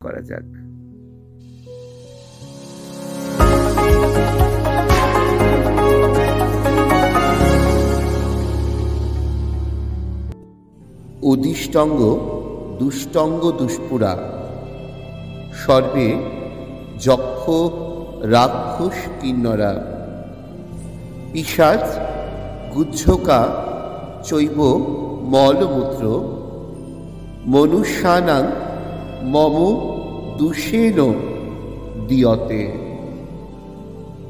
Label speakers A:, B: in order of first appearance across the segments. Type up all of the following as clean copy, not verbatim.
A: করা যাক। উদিষ্টঙ্গ দুষ্টঙ্গ দুষ্পুরা সর্বে যক্ষ রাক্ষস কিন্নরা পিশাচ গুজ্জকা চৈব মলমূত্র মনুষ্যানাং মম দূষেন দিয়তে।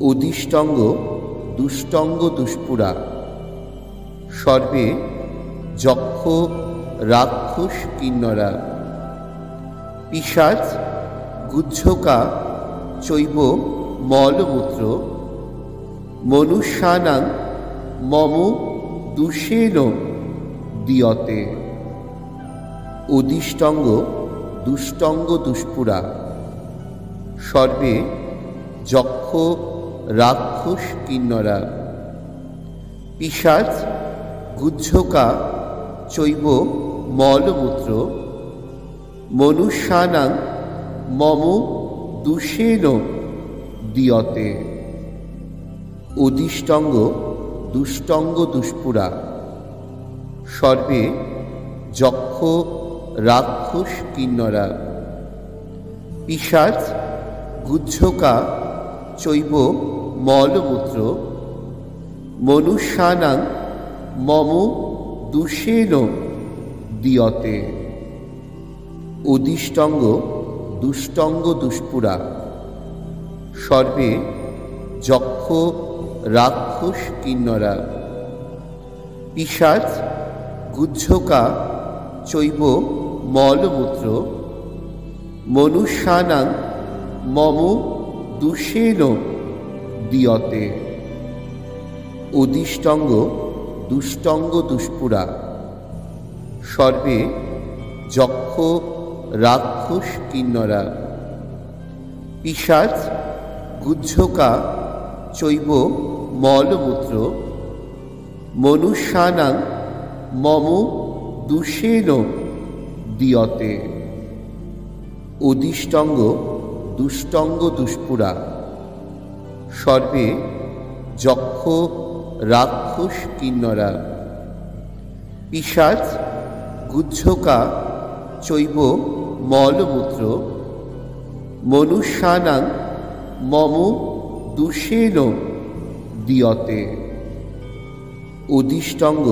A: উদিষ্টঙ্গ দুষ্টঙ্গ দুষ্পুরা সর্বে যক্ষ রাক্ষস কিন্নরা পিশাচ গুজ্জকা চৈব মলমূত্র মনুষ্যানাং মম দূষেন দিয়তে। উদিষ্টঙ্গ দুষ্টঙ্গ দুষ্পুরা সর্বে যক্ষ রাক্ষস কিন্নরা পিশাচ গুজ্জকা চৈব মলমূত্র মনুষ্যানাং মম দূষেন দিয়তে। উদিষ্টঙ্গ দুষ্টঙ্গ দুষ্পুরা সর্বে যক্ষ রাক্ষস কিন্নরা পিশাচ গুজ্জকা চৈব মলমূত্র মনুষ্যানাং মম দূষেন দিয়তে। উদিষ্টঙ্গ দুষ্টঙ্গ দুষ্পুরা সর্বে যক্ষ রাক্ষস কিন্নরা পিশাচ গুজ্জকা চৈব মলমূত্র মনুষ্যানাং মম দূষেন দিয়তে। উদিষ্টঙ্গ দুষ্টঙ্গ দুষ্পুরা সর্বে যক্ষ রাক্ষস কিন্নরা পিশাচ গুজ্জকা চৈব মলমূত্র মনুষ্যানাং মম দূষেন দিয়তে। উদিষ্টঙ্গ দুষ্টঙ্গ দুষ্পুরা সর্বে যক্ষ রাক্ষস কিন্নরা পিশাচ গুজ্জকা চৈব মলমূত্র মনুষ্যানাং মম দূষেন দিয়তে। উদিষ্টঙ্গ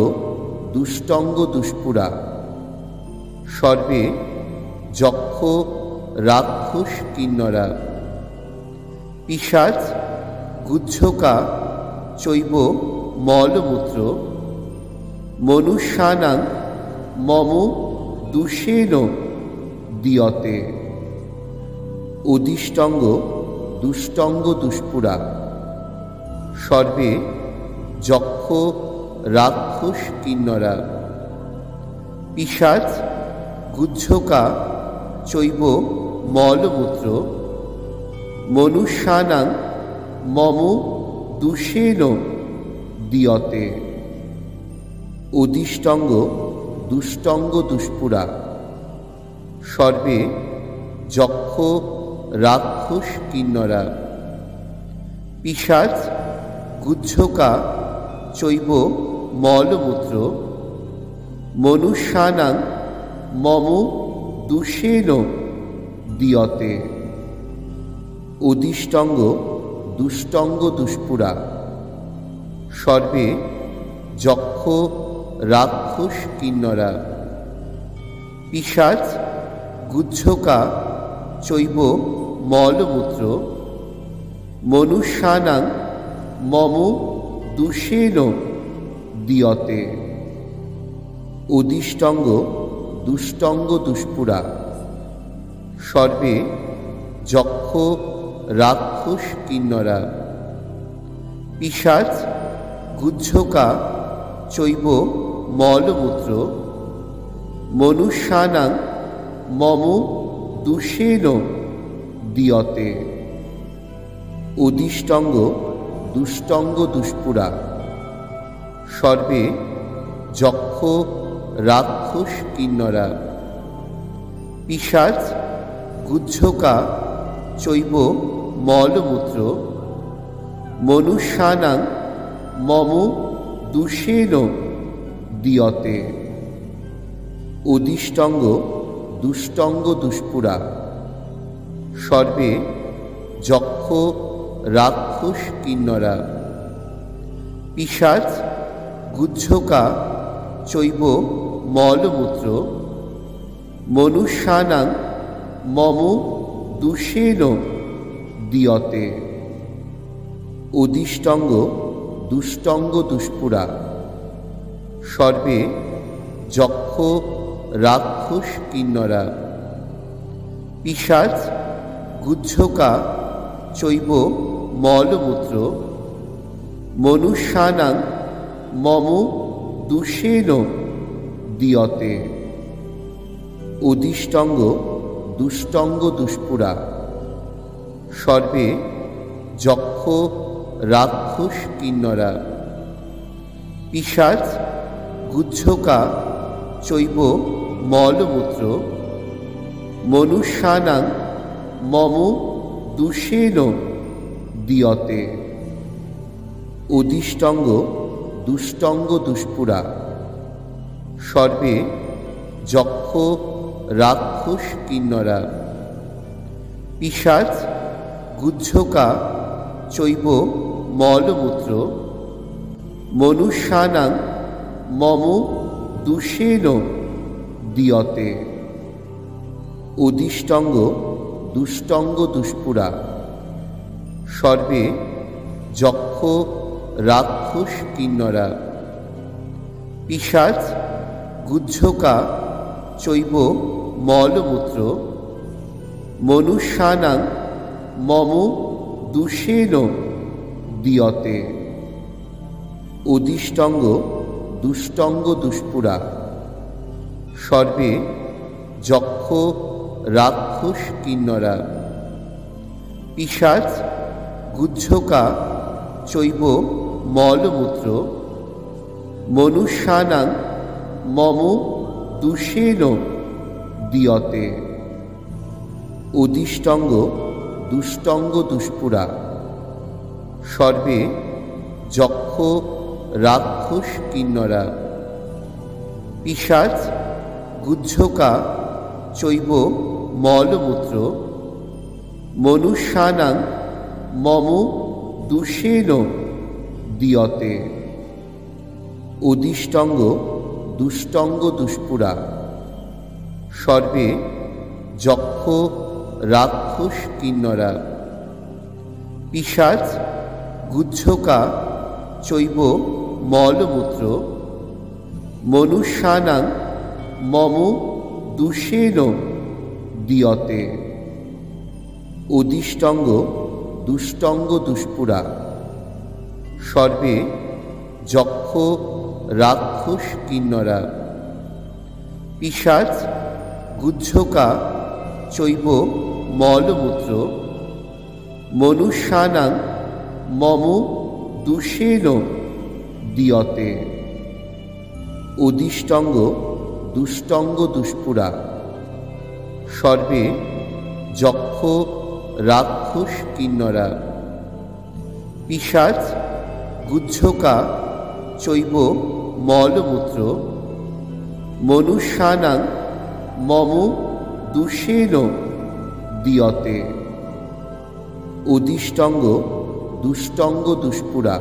A: দুষ্টঙ্গ দুষ্পুরা সর্বে যক্ষ রাক্ষস কিন্নরা পিশাচ গুজ্জকা চৈব মলমূত্র মনুষ্যানাং মম দূষেন দিয়তে। উদিষ্টঙ্গ দুষ্টঙ্গ দুষ্পুরা সর্বে যক্ষ রাক্ষস কিন্নরা পিশাচ গুজ্জকা চৈব মলমূত্র মনুষ্যানাং মম দূষেন দিয়তে। উদিষ্টঙ্গ দুষ্টঙ্গ দুষ্পুরা সর্বে যক্ষ রাক্ষস কিন্নরা পিশাচ গুজ্জকা চৈব মলমূত্র মনুষ্যানাং মম দূষেন দিয়তে। উদিষ্টঙ্গ দুষ্টঙ্গ দুষ্পুরা সর্বে যক্ষ রাক্ষস কিন্নরা পিশাচ গুজ্জকা চৈব মলমূত্র মনুষ্যানাং মম দূষেন দিয়তে। উদিষ্টঙ্গ দুষ্টঙ্গ দুষ্পুরা সর্বে যক্ষ রাক্ষস কিন্নরা পিশাচ গুজ্জকা চৈব মলমূত্র মনুষ্যানাং মম দূষেন দিয়তে। উদিষ্টঙ্গ দুষ্টঙ্গ দুষ্পুরা সর্বে যক্ষ রাক্ষস কিন্নরা পিশাচ গুহ্যকা চৈব মলমূত্র মনুষ্যানাং মম দূষেন দীয়তে। উদিষ্টঙ্গ দুষ্টঙ্গ দুষ্পুরা সর্বে যক্ষ রাক্ষস কিন্নরা পিশাচ গুহ্যকা চৈব মলমূত্র মনুষ্যানাং মম দূষেন দীয়তে। উদিষ্টঙ্গ দুষ্টঙ্গ দুষ্পুরা সর্বে যক্ষ রাক্ষস কিন্নরা পিশাচ গুহ্যকা চৈব মলমূত্র মনুষ্যানাং মম দূষেন দীয়তে। উদিষ্টঙ্গ দুষ্টঙ্গ দুষ্পুরা সর্বে যক্ষ রাক্ষস কিন্নরা পিশাচ গুহ্যকা চৈব মলমূত্র মনুষ্যানাং মম দূষেন দীয়তে। উদিষ্টঙ্গ দুষ্টঙ্গ দুষ্পুরা সর্বে যক্ষ রাক্ষস কিন্নরা পিশাচ গুহ্যকা চৈব মলমূত্র মনুষ্যানাং মম দূষেন দীয়তে। উদিষ্টঙ্গ দুষ্টঙ্গ দুষ্পুরা সর্বে যক্ষ রাক্ষস কিন্নরা পিশাচ গুহ্যকা চৈব মলমূত্র মনুষ্যানাং মম দূষেন দীয়তে। উদিষ্টঙ্গ দুষ্টঙ্গ দুষ্পুরা সর্বে যক্ষ রাক্ষস কিন্নরা পিশাচ গুহ্যকা চৈব মলমূত্র মনুষ্যানাং মম দূষেন দীয়তে। উদিষ্টঙ্গ দুষ্টঙ্গ দুষ্পুরা সর্বে যক্ষ রাক্ষস কিন্নরা পিশাচ গুহ্যকা চৈব মলমূত্র মনুষ্যানাং মম দূষেন দীয়তে। উদিষ্টঙ্গ দুষ্টঙ্গ দুষ্পুরা সর্বে যক্ষ রাক্ষস কিন্নরা পিশাচ গুহ্যকা চৈব মলমূত্র মনুষ্যানাং মম দূষেন দীয়তে। উদিষ্টঙ্গ দুষ্টঙ্গ দুষ্পুরা সর্বে যক্ষ রাক্ষস কিন্নরা পিশাচ গুহ্যকা চৈব মলমূত্র মনুষ্যানাং মম দূষেন দীয়তে। উদিষ্টঙ্গ দুষ্টঙ্গ দুষ্পুরা সর্বে যক্ষ রাক্ষস কিন্নরা পিশাচ গুহ্যকা চৈব মলমূত্র মনুষ্যানাং মম দূষেন দীয়তে। উদিষ্টঙ্গ দুষ্টঙ্গ দুষ্পুরা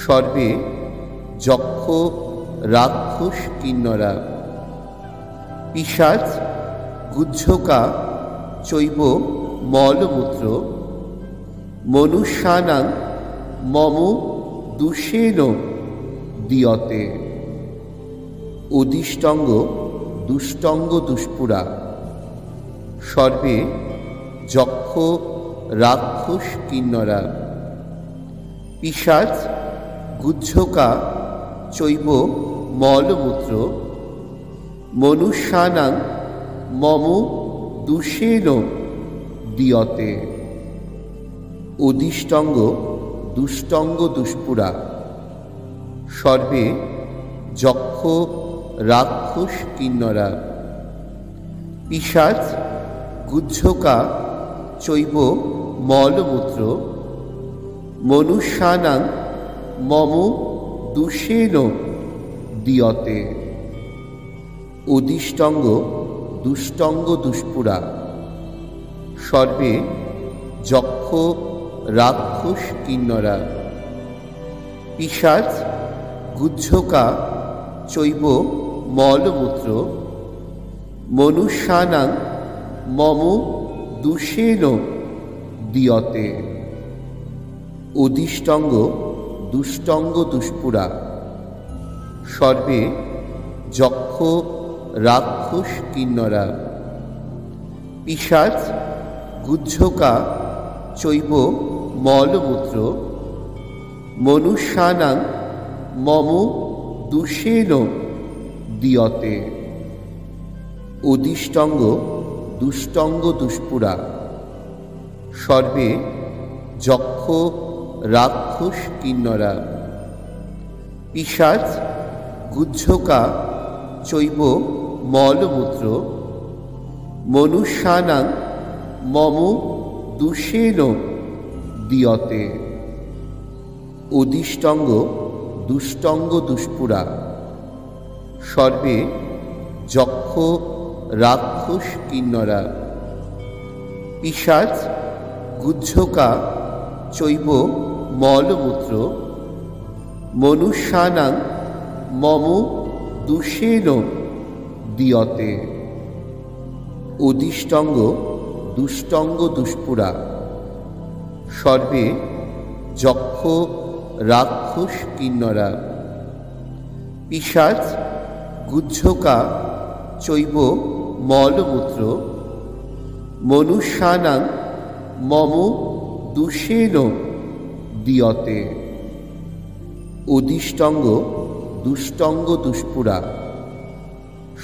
A: সর্বে যক্ষ রাক্ষস কিন্নরা পিশাচ গুহ্যকা চৈব মলমূত্র মনুষ্যানাং মম দূষেন দীয়তে। উদিষ্টঙ্গ দুষ্টঙ্গ দুষ্পুরা সর্বে যক্ষ রাক্ষস কিন্নরা পিশাচ গুহ্যকা চৈব মলমূত্র মনুষ্যানাং মম দূষেন দীয়তে। উদিষ্টঙ্গ দুষ্টঙ্গ দুষ্পুরা সর্বে যক্ষ রাক্ষস কিন্নরা পিশাচ গুহ্যকা চৈব মলমূত্র মনুষ্যানাং মম দূষেন দীয়তে। উদিষ্টঙ্গ দুষ্টঙ্গ দুষ্পুরা সর্বে যক্ষ রাক্ষস কিন্নরা পিশাচ গুহ্যকা চৈব মলমূত্র মনুষ্যানাং মম দূষেন দীয়তে। উদিষ্টঙ্গ দুষ্টঙ্গ দুষ্পুরা সর্বে যক্ষ রাক্ষস কিন্নরা পিশাচ গুহ্যকা চৈব মলমূত্র মনুষ্যানাং মম দূষেন দীয়তে। উদিষ্টঙ্গ দুষ্টঙ্গ দুষ্পুরা সর্বে যক্ষ রাক্ষস কিন্নরা পিশাচ গুহ্যকা চৈব মলমূত্র মনুষ্যানাং মম দূষেন দীয়তে। উদিষ্টঙ্গ দুষ্টঙ্গ দুষ্পুরা সর্বে যক্ষ রাক্ষস কিন্নরা পিশাচ গুহ্যকা চৈব মলমূত্র মনুষ্যানাং মম দূষেন দীয়তে। উদিষ্টঙ্গ দুষ্টঙ্গ দুষ্পুরা সর্বে যক্ষ রাক্ষস কিন্নরা পিশাচ গুহ্যকা চৈব মলমূত্র মনুষ্যানাং মম দূষেন দীয়তে। উদিষ্টঙ্গ দুষ্টঙ্গ দুষ্পুরা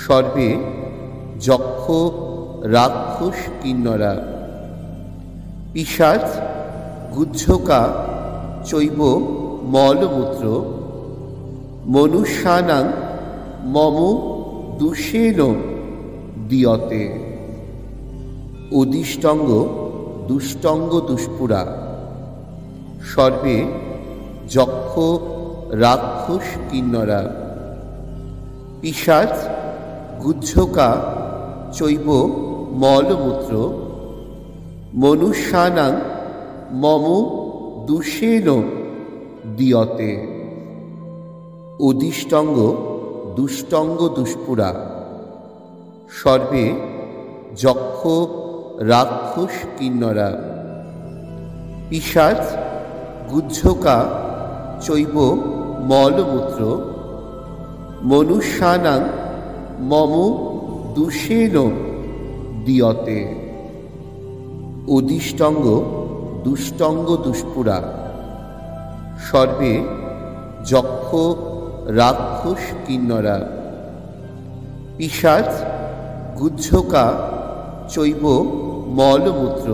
A: সর্বে যক্ষ রাক্ষস কিন্নরা পিশাচ গুহ্যকা চৈব মলমূত্র মনুষ্যানাং মম দূষেন দীয়তে। উদিষ্টঙ্গ দুষ্টঙ্গ দুষ্পুরা সর্বে যক্ষ রাক্ষস কিন্নরা পিশাচ গুহ্যকা চৈব মলমূত্র মনুষ্যানাং মম দূষেন দীয়তে। উদিষ্টঙ্গ দুষ্টঙ্গ দুষ্পুরা সর্বে যক্ষ রাক্ষস কিন্নরা পিশাচ গুহ্যকা চৈব মলমূত্র মনুষ্যানাং মম দূষেন দীয়তে। উদিষ্টঙ্গ দুষ্টঙ্গ দুষ্পুরা সর্বে যক্ষ রাক্ষস কিন্নরা পিশাচ গুহ্যকা চৈব মলমূত্র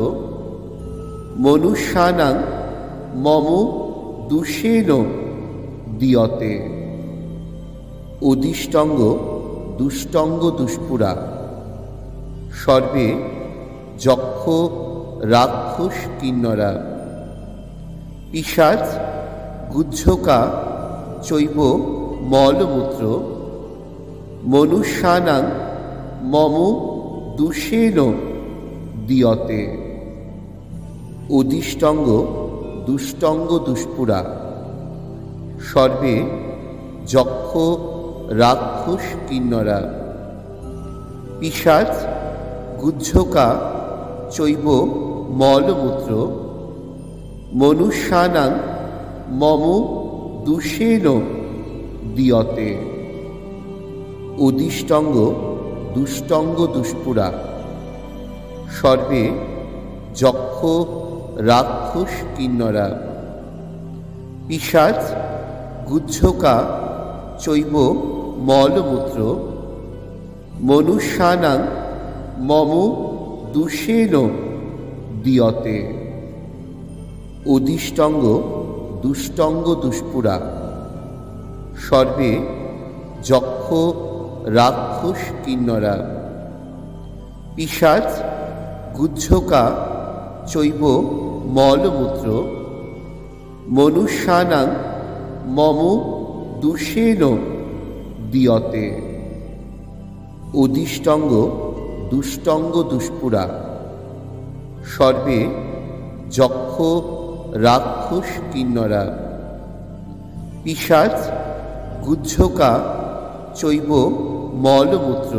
A: মনুষ্যানাং মম দূষেন দীয়তে। উদিষ্টঙ্গ দুষ্টঙ্গ দুষ্পুরা সর্বে যক্ষ রাক্ষস কিন্নরা পিশাচ গুহ্যকা চৈব মলমূত্র মনুষ্যানাং মম দূষেন দীয়তে। উদিষ্টঙ্গ দুষ্টঙ্গ দুষ্পুরা সর্বে যক্ষ রাক্ষস কিন্নরা পিশাচ গুহ্যকা চৈব মলমূত্র মনুষ্যানাং মম দূষেন দীয়তে। উদিষ্টঙ্গ দুষ্টঙ্গ দুষ্পুরা সর্বে যক্ষ রাক্ষস কিন্নরা পিশাচ গুহ্যকা চৈব মলমূত্র মনুষ্যানাং মম দূষেন দীয়তে। উদিষ্টঙ্গ দুষ্টঙ্গ দুষ্পুরা সর্বে যক্ষ রাক্ষস কিন্নরা পিশাচ গুহ্যকা চৈব মলমূত্র মনুষ্যানাং মম দূষেন দীয়তে। উদিষ্টঙ্গ দুষ্টঙ্গ দুষ্পুরা সর্বে যক্ষ রাক্ষস কিন্নরা পিশাচ গুহ্যকা চৈব মলমূত্র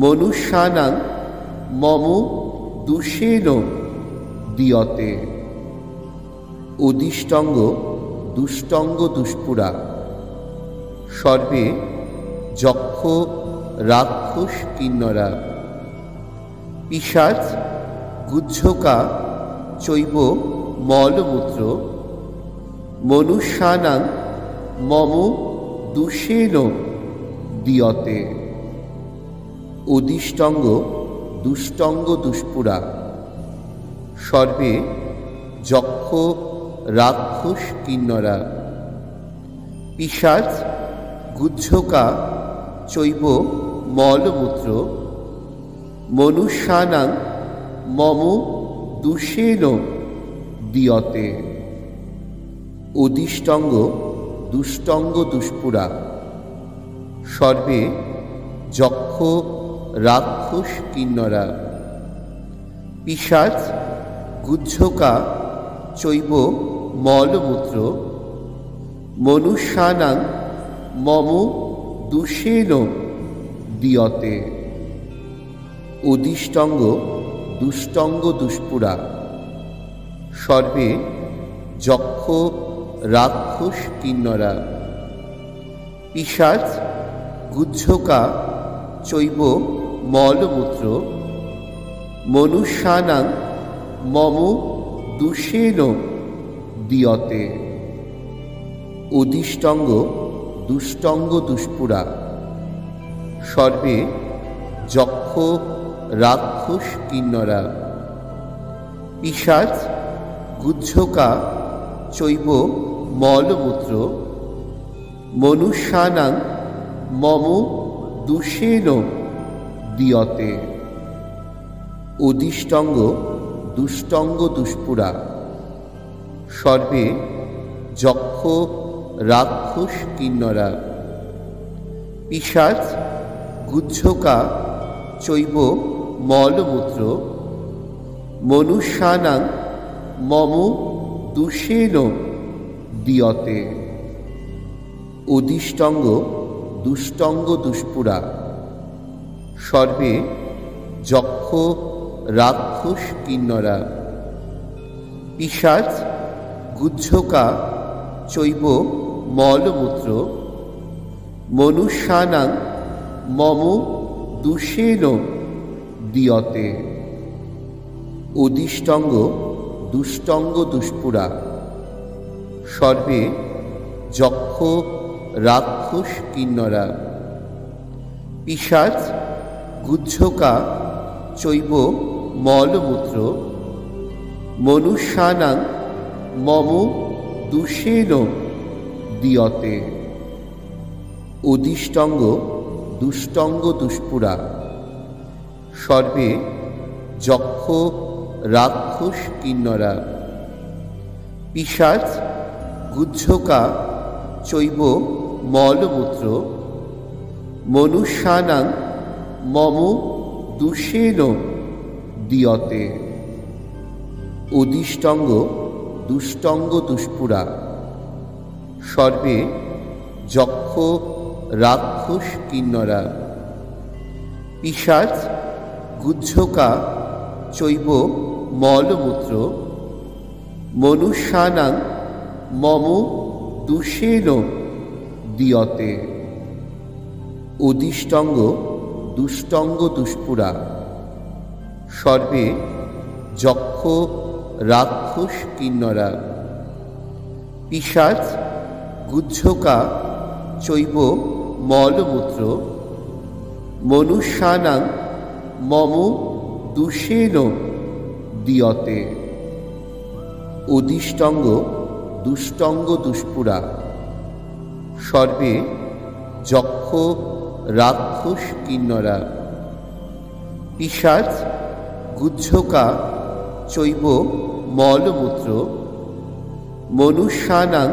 A: মনুষ্যানাং মম দূষেন দীয়তে। উদিষ্টঙ্গ দুষ্টঙ্গ দুষ্পুরা সর্বে যক্ষ রাক্ষস কিন্নরা পিশাচ গুহ্যকা চৈব মলমূত্র মনুষ্যানাং মম দূষেন দীয়তে। উদিষ্টঙ্গ দুষ্টঙ্গ দুষ্পুরা সর্বে যক্ষ রাক্ষস কিন্নরা পিশাচ গুহ্যকা চৈব মলমূত্র মনুষ্যানাং মম দূষেন দীয়তে। উদিষ্টঙ্গ দুষ্টঙ্গ দুষ্পুরা সর্বে যক্ষ রাক্ষস কিন্নরা পিশাচ গুহ্যকা চৈব মলমূত্র মনুষ্যানাং মম দূষেন দীয়তে। উদিষ্টঙ্গ দুষ্টঙ্গ দুষ্পুরা সর্বে যক্ষ রাক্ষস কিন্নরা পিশাচ গুহ্যকা চৈব মলমূত্র মনুষ্যানাং মম দূষেন দীয়তে। উদিষ্টঙ্গ দুষ্টঙ্গ দুষ্পুরা সর্বে যক্ষ রাক্ষস কিন্নরা পিশাচ গুহ্যকা চৈব মলমূত্র মনুষ্যানাং মম দূষেন দীয়তে। উদিষ্টঙ্গ দুষ্টঙ্গ দুষ্পুরা সর্বে যক্ষ রাক্ষস কিন্নরা পিশাচ গুহ্যকা চৈব মলমূত্র মনুষ্যানাং মম দূষেন দীয়তে। উদিষ্টঙ্গ দুষ্টঙ্গ দুষ্পুরা সর্বে যক্ষ রাক্ষস কিন্নরা পিশাচ গুহ্যকা চৈব মলমূত্র মনুষ্যানাং মম দূষেন দীয়তে। উদিষ্টঙ্গ দুষ্টঙ্গ দুষ্পুরা সর্বে যক্ষ রাক্ষস কিন্নরা পিশাচ গুহ্যকা চৈব মলমূত্র মনুষ্যানাং মম দূষেন দীয়তে। উদিষ্টঙ্গ দুষ্টঙ্গ দুষ্পুরা সর্বে যক্ষ রাক্ষস কিন্নরা পিশাচ গুহ্যকা চৈব মলমূত্র মনুষ্যানাং মম দূষেন দীয়তে। উদিষ্টঙ্গ দুষ্টঙ্গ দুষ্পুরা সর্বে যক্ষ রাক্ষস কিন্নরা পিশাচ গুহ্যকা চৈব মলমূত্র মনুষ্যানাং মম দূষেন দীয়তে। উদিষ্টঙ্গ দুষ্টঙ্গ দুষ্পুরা সর্বে যক্ষ রাক্ষস কিন্নরা পিশাচ গুহ্যকা চৈব মলমূত্র মনুষ্যানাং মম দূষেন দীয়তে। উদিষ্টঙ্গ দুষ্টঙ্গ দুষ্পুরা সর্বে যক্ষ রাক্ষস কিন্নরা পিশাচ গুহ্যকা চৈব মলমূত্র মনুষ্যানাং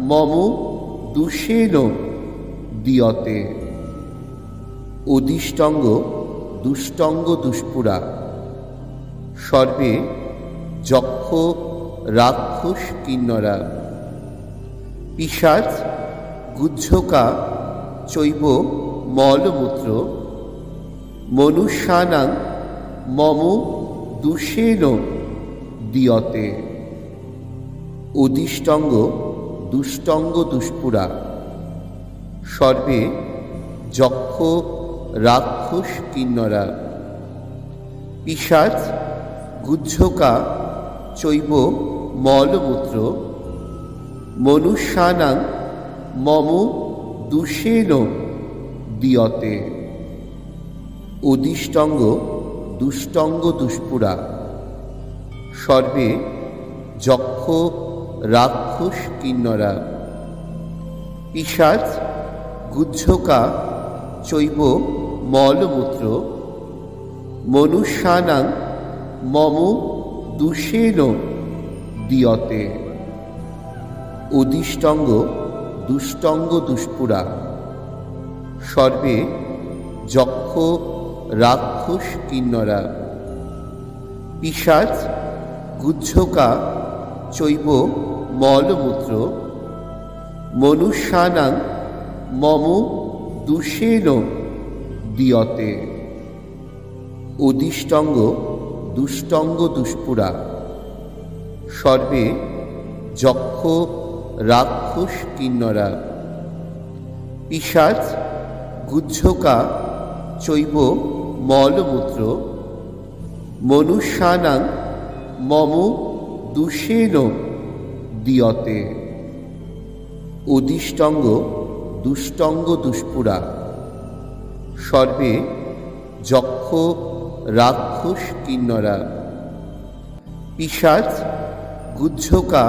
A: মম দূষেন দীয়তে। অদিষ্টঙ্গ দুষ্টঙ্গ দুষ্পুরা সর্বে যক্ষ রাক্ষস কিন্নরা পিশাচ গুহ্যকা চৈব মলমূত্র মনুষ্যানাং মম দূষেন দীয়তে। অদিষ্টঙ্গ দুষ্টঙ্গ দুষ্পুরা সর্বে যক্ষ রাক্ষস কিন্নরা পিশাচ গুহ্যকা চৈব মলমূত্র মনুষ্যানাং মম দূষেন দীয়তে। অদিষ্টঙ্গ দুষ্টঙ্গ দুষ্পুরা সর্বে যক্ষ রাক্ষস কিন্নরা পিশাচ গুহ্যকা চৈব মলমূত্র মনুষ্যানাং মম দূষেন দীয়তে। অদিষ্টঙ্গ দুষ্টঙ্গ দুষ্পুরা সর্বে যক্ষ রাক্ষস কিন্নরা পিশাচ গুহ্যকা চৈব মলমূত্র মনুষ্যানাং মম দূষেন দীয়তে। অদিষ্টঙ্গ দুষ্টঙ্গ দুষ্পুরা সর্বে যক্ষ রাক্ষস কিন্নরা পিশাচ গুহ্যকা চৈব মলমূত্র মনুষ্যানাং মম দূষেন দীয়তে। অদিষ্টঙ্গ দুষ্টঙ্গ দুষ্পুরা সর্বে যক্ষ রাক্ষস কিন্নরা পিশাচ গুহ্যকা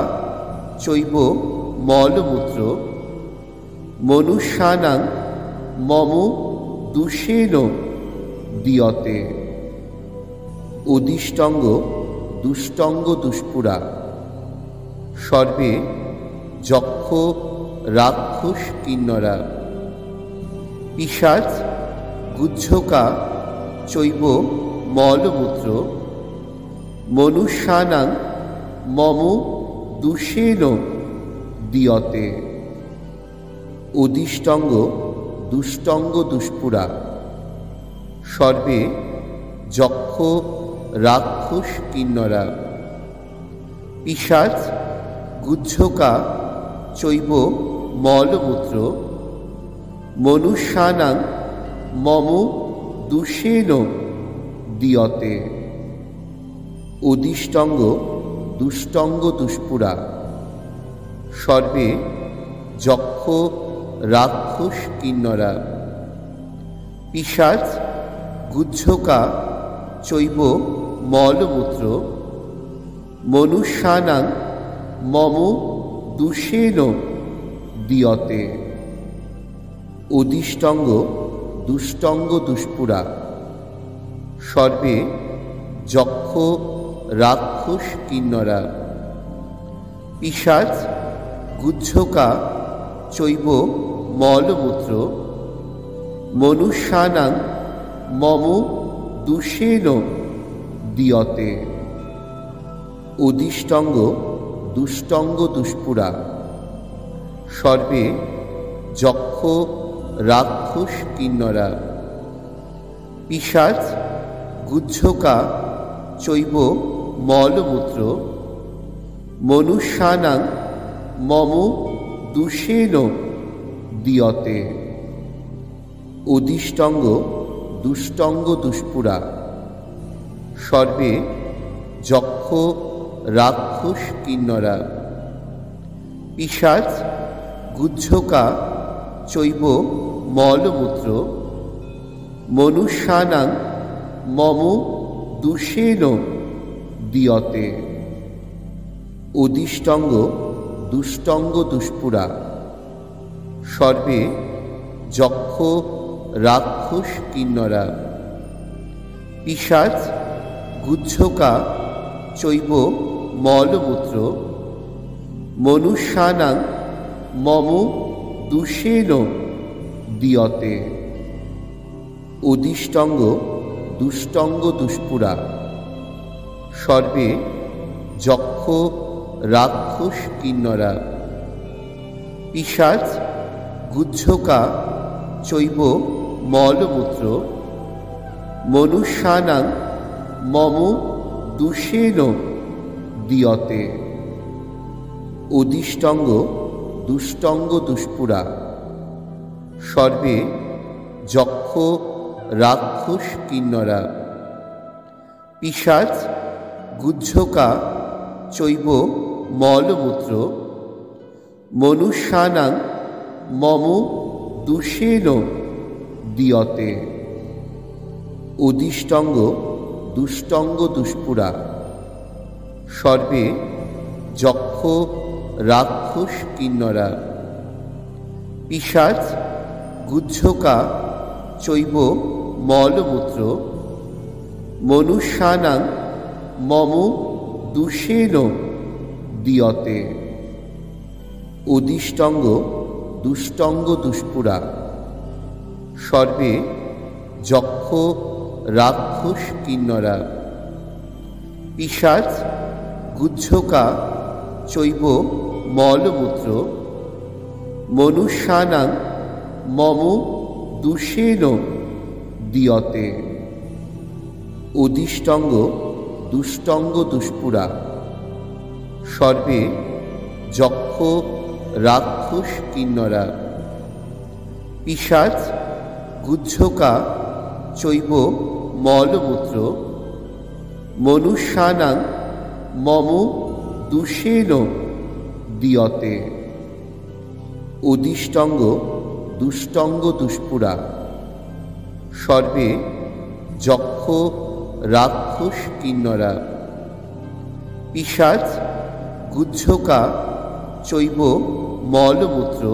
A: চৈব মলমূত্র মনুষ্যানাং মম দূষেন দীয়তে। অদিষ্টঙ্গ দুষ্টঙ্গ দুষ্পুরা সর্বে যক্ষ রাক্ষস কিন্নরা পিশাচ গুহ্যকা চৈব মলমূত্র মনুষ্যানাং মম দূষেন দীয়তে। অদিষ্টঙ্গ দুষ্টঙ্গ দুষ্পুরা সর্বে যক্ষ রাক্ষস কিন্নরা পিশাচ গুহ্যকা চৈব মলমূত্র মনুষ্যানাং মম দূষেন দীয়তে। অদিষ্টঙ্গ দুষ্টঙ্গ দুষ্পুরা সর্বে যক্ষ রাক্ষস কিন্নরা পিশাচ গুহ্যকা চৈব মলমূত্র মনুষ্যানাং মম দূষেন দীয়তে। অদিষ্টঙ্গ দুষ্টঙ্গ দুষ্পুরা সর্বে যক্ষ রাক্ষস কিন্নরা পিশাচ গুহ্যকা চৈব মলমূত্র মনুষ্যানাং মম দূষেন দীয়তে। অদিষ্টঙ্গ দুষ্টঙ্গ দুষ্পুরা সর্বে যক্ষ রাক্ষস কিন্নরা পিশাচ গুহ্যকা চৈব মলমূত্র মনুষ্যানাং মম দূষেন দীয়তে। অদিষ্টঙ্গ দুষ্টঙ্গ দুষ্পুরা সর্বে যক্ষ রাক্ষস কিন্নরা পিশাচ গুহ্যকা চৈব মলমূত্র মনুষ্যানাং মম দূষেন দীয়তে। অদিষ্টঙ্গ দুষ্টঙ্গ দুষ্পুরা সর্বে যক্ষ রাক্ষস কিন্নরা পিশাচ গুজ্জকা চৈব মলমূত্র মনুষ্যানাং মম দূষেন দীয়তে। উদিষ্টঙ্গ দুষ্টঙ্গ দুষ্পুরা সর্বে যক্ষ রাক্ষস কিন্নরা পিশাচ গুজ্জকা চৈব মলমূত্র মনুষ্যানাং মম দূষেন দীয়তে। উদিষ্টঙ্গ দুষ্টঙ্গ দুষ্পুরা সর্বে যক্ষ রাক্ষস কিন্নরা পিশাচ গুজ্জকা চৈব মলমূত্র মনুষ্যানাং মম দূষেন দীয়তে। উদিষ্টঙ্গ দুষ্টঙ্গ দুষ্পুরা সর্বে যক্ষ রাক্ষস কিন্নরা পিশাচ গুজ্জকা চৈব মলমূত্র মনুষ্যানাং মম দূষেন দীয়তে। উদিষ্টঙ্গ দুষ্টঙ্গ দুষ্পুরা সর্বে যক্ষ রাক্ষস কিন্নরা পিশাচ গুজ্জকা চৈব মলমূত্র মনুষ্যানাং মম দূষেন দীয়তে। উদিষ্টঙ্গ দুষ্টঙ্গ দুষ্পুরা সর্বে যক্ষ রাক্ষস কিন্নরা পিশাচ গুজ্জকা চৈব মলমূত্র মনুষ্যানাং মম দূষেন দীয়তে। উদিষ্টঙ্গ দুষ্টঙ্গ দুষ্পুরা সর্বে যক্ষ রাক্ষস কিন্নরা পিশাচ গুজ্জকা চৈব মলমূত্র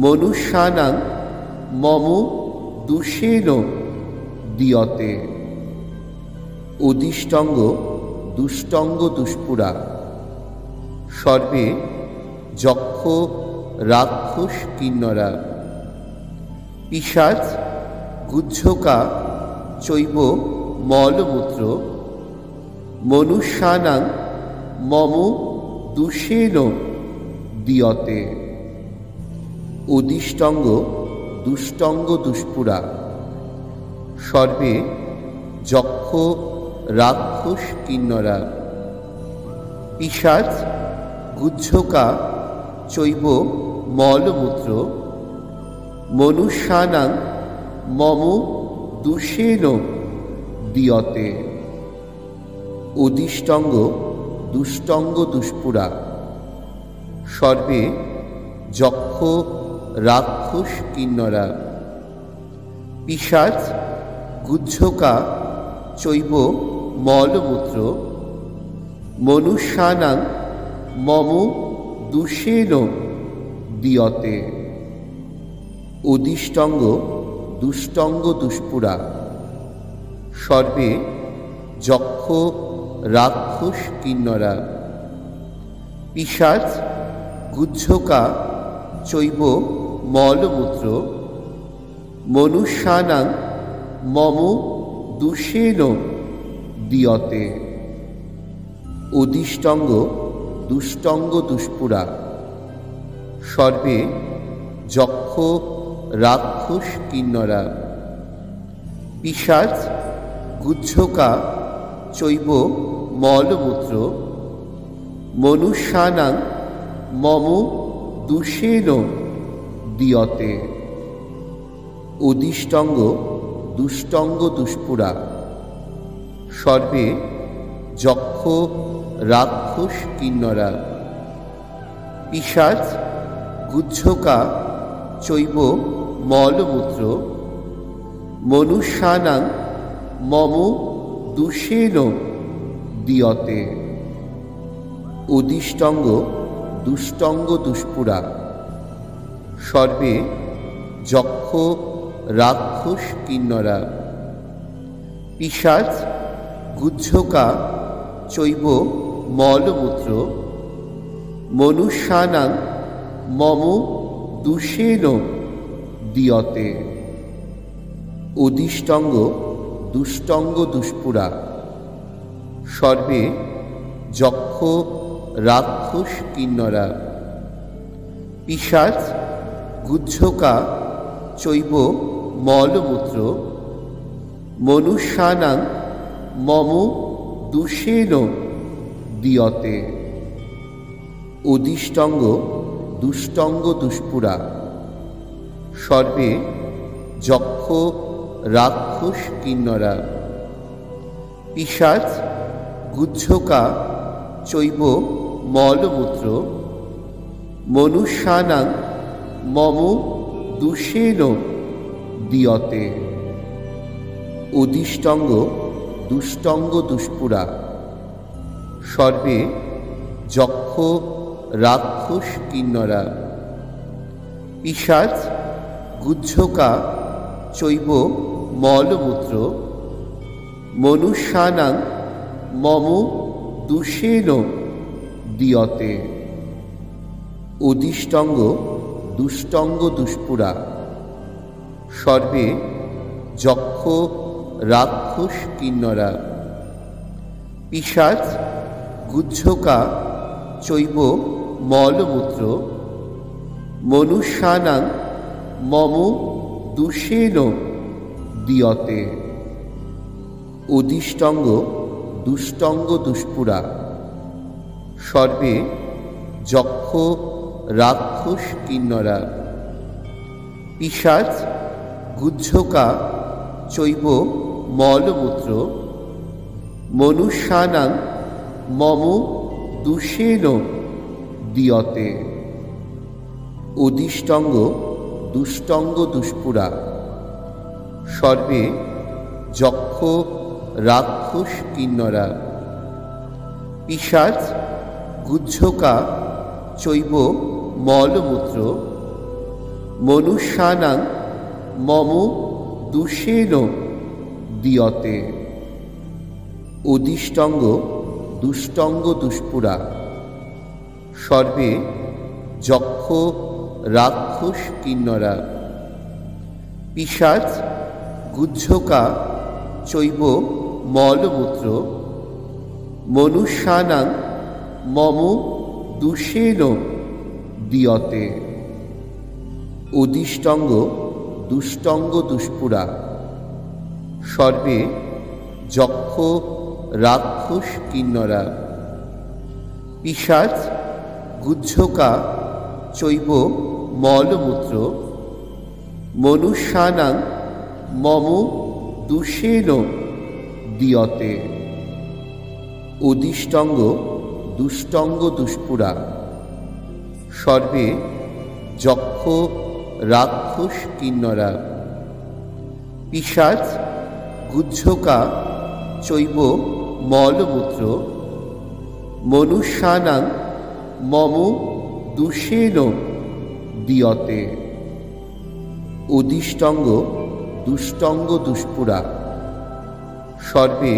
A: মনুষ্যানাং মম দূষেন দীয়তে। উদিষ্টঙ্গ দুষ্টঙ্গ দুষ্পুরা সর্বে যক্ষ রাক্ষস কিন্নরা পিশাচ গুজ্জকা চৈব মলমূত্র মনুষ্যানাং মম দূষেন দীয়তে। উদিষ্টঙ্গ দুষ্টঙ্গ দুষ্পুরা সর্বে যক্ষ রাক্ষস কিন্নরা পিশাচ গুজ্জকা চৈব মলমূত্র মনুষ্যানাং মম দূষেন দীয়তে। উদিষ্টঙ্গ দুষ্টঙ্গ দুষ্পুরা সর্বে যক্ষ রাক্ষস কিন্নরা পিশাচ গুজ্জকা চৈব মলমূত্র মনুষ্যানাং মম দূষেন দীয়তে। উদিষ্টঙ্গ দুষ্টঙ্গ দুষ্পুরা সর্বে যক্ষ রাক্ষস কিন্নরা পিশাচ গুজ্জকা চৈব মলমূত্র মনুষ্যানাং মম দূষেন দীয়তে। উদিষ্টঙ্গ দুষ্টঙ্গ দুষ্পুরা সর্বে যক্ষ রাক্ষস কিন্নরা পিশাচ গুজ্জকা চৈব মলমূত্র মনুষ্যানাং মম দূষেন দীয়তে। উদিষ্টঙ্গ দুষ্টঙ্গ দুষ্পুরা সর্বে যক্ষ রাক্ষস কিন্নরা পিশাচ গুজ্জকা চৈব মলমূত্র মনুষ্যানাং মম দূষেন দীয়তে। উদিষ্টঙ্গ দুষ্টঙ্গ দুষ্পুরা সর্বে যক্ষ রাক্ষস কিন্নরা পিশাচ গুহ্যকা চৈব মলমূত্র মনুষ্যানাং মম দূষেন দীয়তে। উদিষ্টঙ্গ দুষ্টঙ্গ দুষ্পুরা সর্বে যক্ষ রাক্ষস কিন্নরা পিশাচ গুহ্যকা চৈব মলমূত্র মনুষ্যানাং মম দূষেন দীয়তে। উদিষ্টঙ্গ দুষ্টঙ্গ দুষ্পুরা সর্বে যক্ষ রাক্ষস কিন্নরা পিশাচ গুহ্যকা চৈব মলমূত্র মনুষ্যানাং মম দূষেন দীয়তে। উদিষ্টঙ্গ দুষ্টঙ্গ দুষ্পুরা সর্বে যক্ষ রাক্ষস কিন্নরা পিশাচ গুহ্যকা চৈব মলমূত্র মনুষ্যানাং মম দূষেন দীয়তে। উদিষ্টঙ্গ দুষ্টঙ্গ দুষ্পুরা সর্বে যক্ষ রাক্ষস কিন্নরা পিশাচ গুহ্যকা চৈব মলমূত্র মনুষ্যানাং মম দূষেন দীয়তে। উদিষ্টঙ্গ দুষ্টঙ্গ দুষ্পুরা সর্বে যক্ষ রাক্ষস কিন্নরা পিশাচ গুহ্যকা চৈব মলমূত্র মনুষ্যানাং মম দূষেন দীয়তে। উদিষ্টঙ্গ দুষ্টঙ্গ দুষ্পুরা সর্বে যক্ষ রাক্ষস কিন্নরা পিশাচ গুহ্যকা চৈব মলমূত্র মনুষ্যানাং মম দূষেন দীয়তে। উদিষ্টঙ্গ দুষ্টঙ্গ দুষ্পুরা সর্বে যক্ষ রাক্ষস কিন্নরা পিশাচ গুহ্যকা চৈব মলমূত্র মনুষ্যানাং মম দূষেন দীয়তে। উদিষ্টঙ্গ দুষ্টঙ্গ দুষ্পুরা সর্বে যক্ষ রাক্ষস কিন্নরা পিশাচ গুহ্যকা চৈব মলমূত্র মনুষ্যানাং মম দূষেন দীয়তে। উদিষ্টঙ্গ দুষ্টঙ্গ দুষ্পুরা সর্বে যক্ষ রাক্ষস কিন্নরা পিশাচ গুহ্যকা চৈব মলমূত্র মনুষ্যানাং মম দূষেন দীয়তে। উদিষ্টঙ্গ দুষ্টঙ্গ দুষ্পুরা সর্বে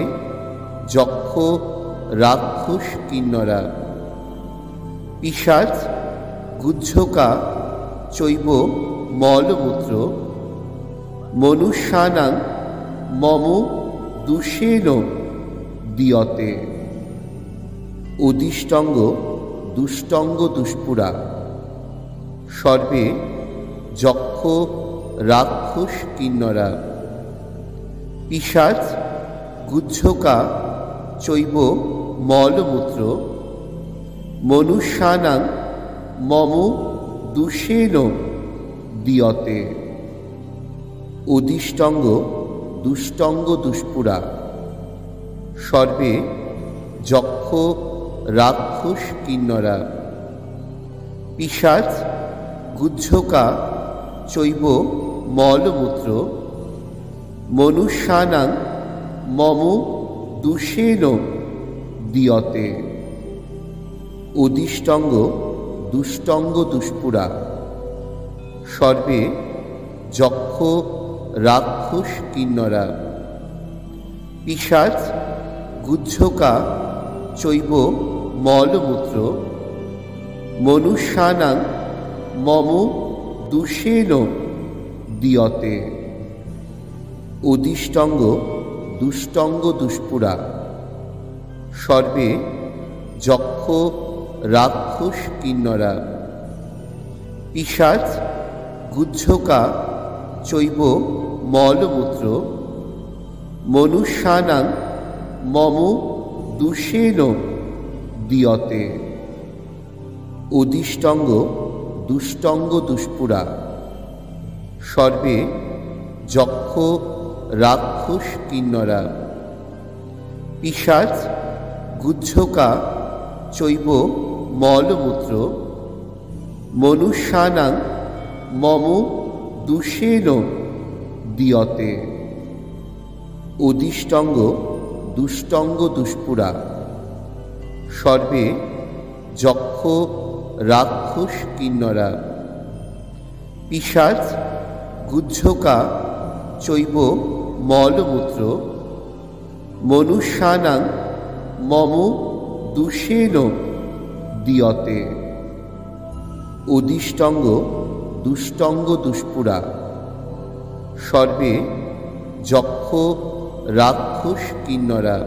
A: যক্ষ রাক্ষস কিন্নরা পিশাচ গুহ্যকা চৈব মলমূত্র মনুষ্যানাং মম দূষেন দীয়তে। উদিষ্টঙ্গ দুষ্টঙ্গ দুষ্পুরা সর্বে যক্ষ রাক্ষস কিন্নরা পিশাচ গুহ্যকা চৈব মলমূত্র মনুষ্যানাং মম দূষেন দীয়তে। উদিষ্টঙ্গ দুষ্টঙ্গ দুষ্পুরা সর্বে যক্ষ রাক্ষস কিন্নরা পিশাচ গুহ্যকা চৈব মলমূত্র মনুষ্যানাং মম দূষেন দীয়তে। উদিষ্টঙ্গ দুষ্টঙ্গ দুষ্পুরা সর্বে যক্ষ রাক্ষস কিন্নরা পিশাচ গুহ্যকা চৈব মলমূত্র মনুষ্যানাং মম দূষেন দীয়তে। উদিষ্টঙ্গ দুষ্টঙ্গ দুষ্পুরা সর্বে যক্ষ রাক্ষস কিন্নরা পিশাচ গুহ্যকা চৈব মলমূত্র মনুষ্যানাং মম দূষেন দীয়তে। উদিষ্টঙ্গ দুষ্টঙ্গ দুষ্পুরা সর্বে যক্ষ রাক্ষস কিন্নরা পিশাচ গুহ্যকা চৈব মলমূত্র মনুষ্যানাং মম দূষেন দীয়তে। উদিষ্টঙ্গ দুষ্টঙ্গ দুষ্পুরা সর্বে যক্ষ রাক্ষস কিন্নরা পিশাচ গুহ্যকা চৈব মলমূত্র মনুষ্যানাং মম দূষেন দীয়তে। উদিষ্টঙ্গ দুষ্টঙ্গ দুষ্পুরা সর্বে যক্ষ রাক্ষস কিন্নরা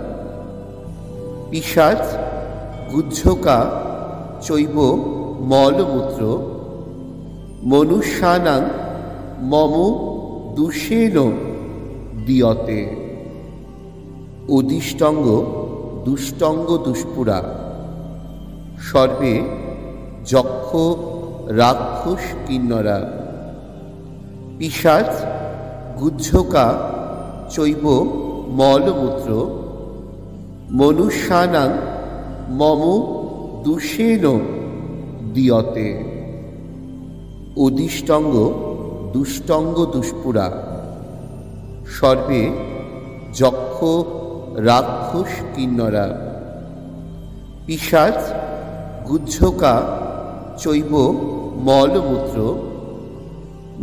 A: পিশাচ গুহ্যকা চৈব মলমূত্র মনুষ্যানাং মম দূষেন দীয়তে। উদিষ্টঙ্গ দুষ্টঙ্গ দুষ্পুরা সর্বে যক্ষ রাক্ষস কিন্নরা পিশাচ গুহ্যকা চৈব মলমূত্র মনুষ্যানাং মম দূষেন দীয়তে। উদিষ্টঙ্গ দুষ্টঙ্গ দুষ্পুরা সর্বে যক্ষ রাক্ষস কিন্নরা পিশাচ গুহ্যকা চৈব মলমূত্র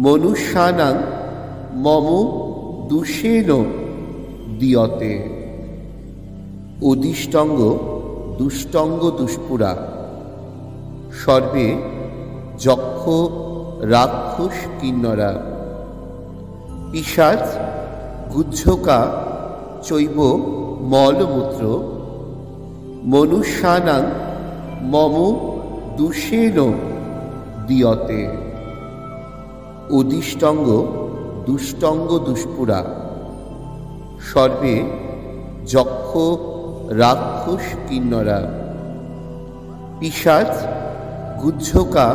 A: মনুষ্যানাং মম দূষেন দীয়তে। উদিষ্টঙ্গ দুষ্টঙ্গ দুষ্পুরা সর্বে যক্ষ রাক্ষস কিন্নরা পিশাচ গুহ্যকা চৈব মলমূত্র মনুষ্যানাং মম দূষেন দীয়তে। উদিষ্টঙ্গ দুষ্টঙ্গ দুষ্পুরা সর্বে যক্ষ রাক্ষস কিন্নরা পিশাচ গুহ্যকা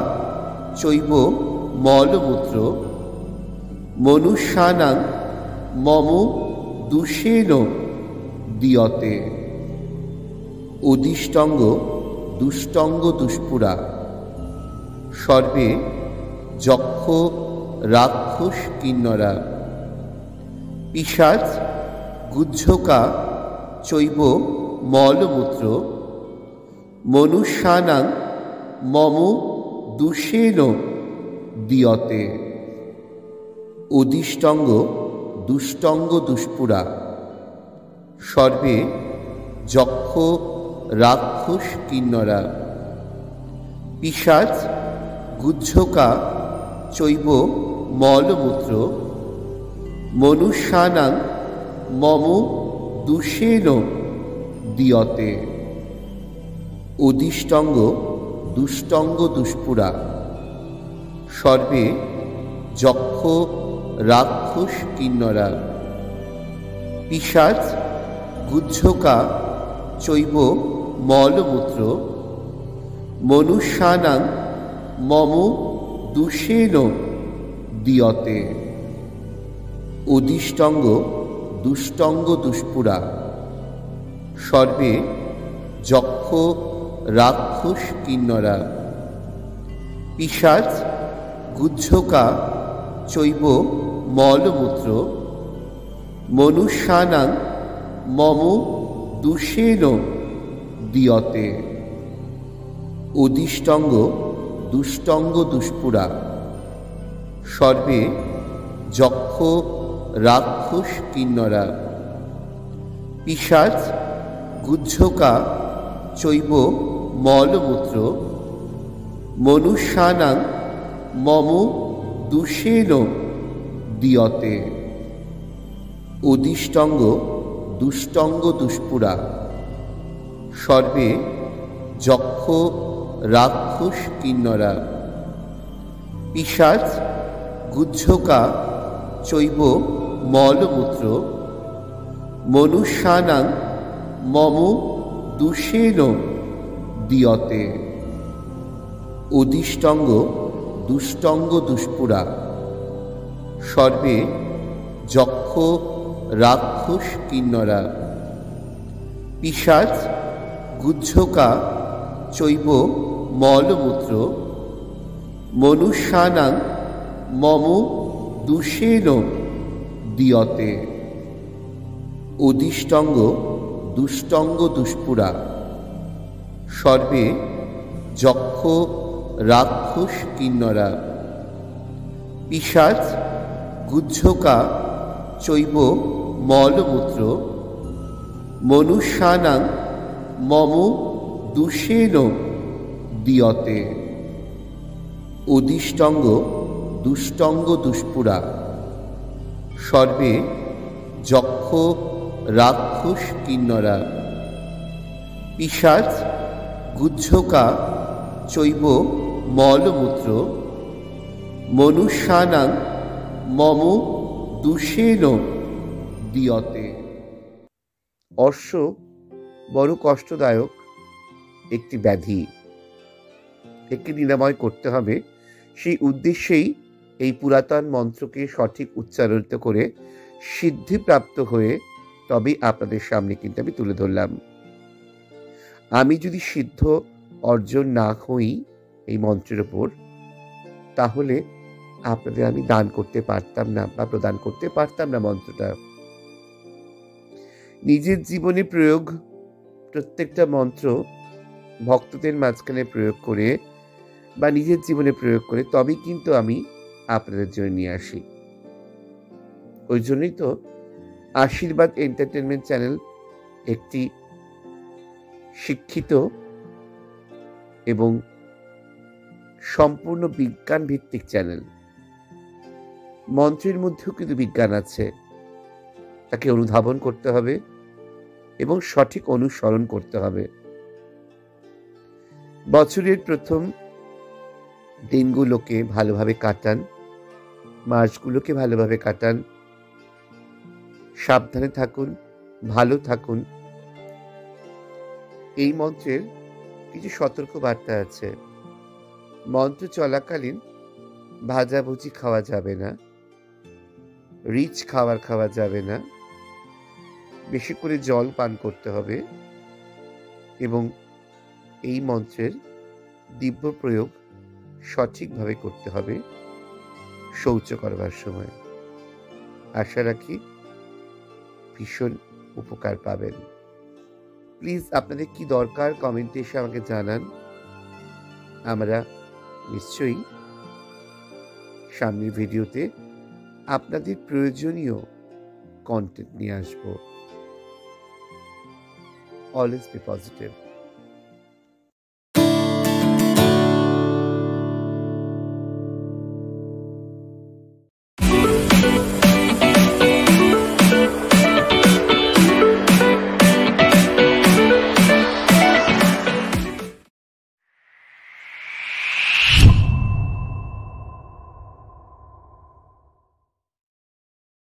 A: চৈব মলমূত্র মনুষ্যানাং মম দূষেন দীয়তে। উদিষ্টঙ্গ দুষ্টঙ্গ দুষ্পুরা সর্বে যক্ষ রাক্ষস কিন্নরা পিশাচ গুহ্যকা চৈব মলমূত্র মনুষ্যানাং মম দূষেন দীয়তে। উদিষ্টঙ্গ দুষ্টঙ্গ দুষ্পুরা সর্বে যক্ষ রাক্ষস কিন্নরা পিশাচ গুহ্যকা চৈব মলমূত্র মনুষ্যানাং মম দূষেন দীয়তে। উদিষ্টঙ্গ দুষ্টঙ্গ দুষ্পুরা সর্বে যক্ষ রাক্ষস কিন্নরা পিশাচ গুহ্যকা চৈব মলমূত্র মনুষ্যানাং মম দূষেন দীয়তে। উদিষ্টঙ্গ দুষ্টঙ্গ দুষ্পুরা সর্বে যক্ষ রাক্ষস কিন্নরা পিশাচ গুহ্যকা চৈব মলমূত্র মনুষ্যানাং মম দূষেন দীয়তে। উদিষ্টঙ্গ দুষ্টঙ্গ দুষ্পুরা সর্বে যক্ষ রাক্ষস কিন্নরা পিশাচ গুহ্যকা চৈব মলমূত্র মনুষ্যানাং মম দূষেন দীয়তে। উদিষ্টঙ্গ দুষ্টঙ্গ দুষ্পুরা সর্বে যক্ষ রাক্ষস কিন্নরা পিশাচ গুহ্যকা চৈব মলমূত্র মনুষ্যানাং মম দূষেন দীয়তে। উদিষ্টঙ্গ দুষ্টঙ্গ দুষ্পুরা সর্বে যক্ষ রাক্ষস কিন্নরা পিশাচ গুহ্যকা চৈব মলমূত্র মনুষ্যানাং মম দূষেন দীয়তে। উদিষ্টঙ্গ দুষ্টঙ্গ দুষ্পুরা সর্বে যক্ষ রাক্ষস কিন্নরা পিশাচ গুহ্যকা চৈব মলমূত্র মনুষ্যানাং মম দূষেন দীয়তে। উদিষ্টঙ্গ দুষ্টঙ্গ দুষ্পুরা সর্বে যক্ষ রাক্ষস কিন্নরা পিশাচ গুহ্যকা চৈব মলমূত্র মনুষ্যানাং মম দূষেন দীয়তে। অর্শ বড় কষ্টদায়ক একটি ব্যাধি, একে নিরাময় করতে হবে। সেই উদ্দেশ্যেই এই পুরাতন মন্ত্রকে সঠিক উচ্চারিত করে সিদ্ধিপ্রাপ্ত হয়ে তবে আপনাদের সামনে কিন্তু আমি তুলে ধরলাম। আমি যদি সিদ্ধ অর্জন না হই এই মন্ত্রের ওপর, তাহলে আপনাদের আমি দান করতে পারতাম না বা প্রদান করতে পারতাম না মন্ত্রটা। নিজের জীবনে প্রয়োগ, প্রত্যেকটা মন্ত্র ভক্তদের মাঝখানে প্রয়োগ করে বা নিজের জীবনে প্রয়োগ করে তবেই কিন্তু আমি আপনাদের জন্য নিয়ে আসি। ওই জন্যই তো আশীর্বাদ এন্টারটেনমেন্ট চ্যানেল একটি শিক্ষিত এবং সম্পূর্ণ বিজ্ঞান ভিত্তিক চ্যানেল। মন্ত্রের মধ্যেও কিন্তু বিজ্ঞান আছে, তাকে অনুধাবন করতে হবে এবং সঠিক অনুসরণ করতে হবে। বছরের প্রথম দিনগুলোকে ভালোভাবে কাটান, মাসগুলোকে ভালোভাবে কাটান, সাবধানে থাকুন, ভালো থাকুন। এই মন্ত্রের কিছু সতর্ক বার্তা আছে। মন্ত্র চলাকালীন ভাজাভুজি খাওয়া যাবে না, রিচ খাবার খাওয়া যাবে না, বেশি করে জল পান করতে হবে এবং এই মন্ত্রের দিব্য প্রয়োগ সঠিকভাবে করতে হবে শৌচ করবার সময়। আশা রাখি ভীষণ উপকার পাবেন। প্লিজ আপনাদের কি দরকার কমেন্টে এসে আমাকে জানান। আমরা নিশ্চয়ই সামনের ভিডিওতে আপনাদের প্রয়োজনীয় কন্টেন্ট নিয়ে আসবো। Always be positive.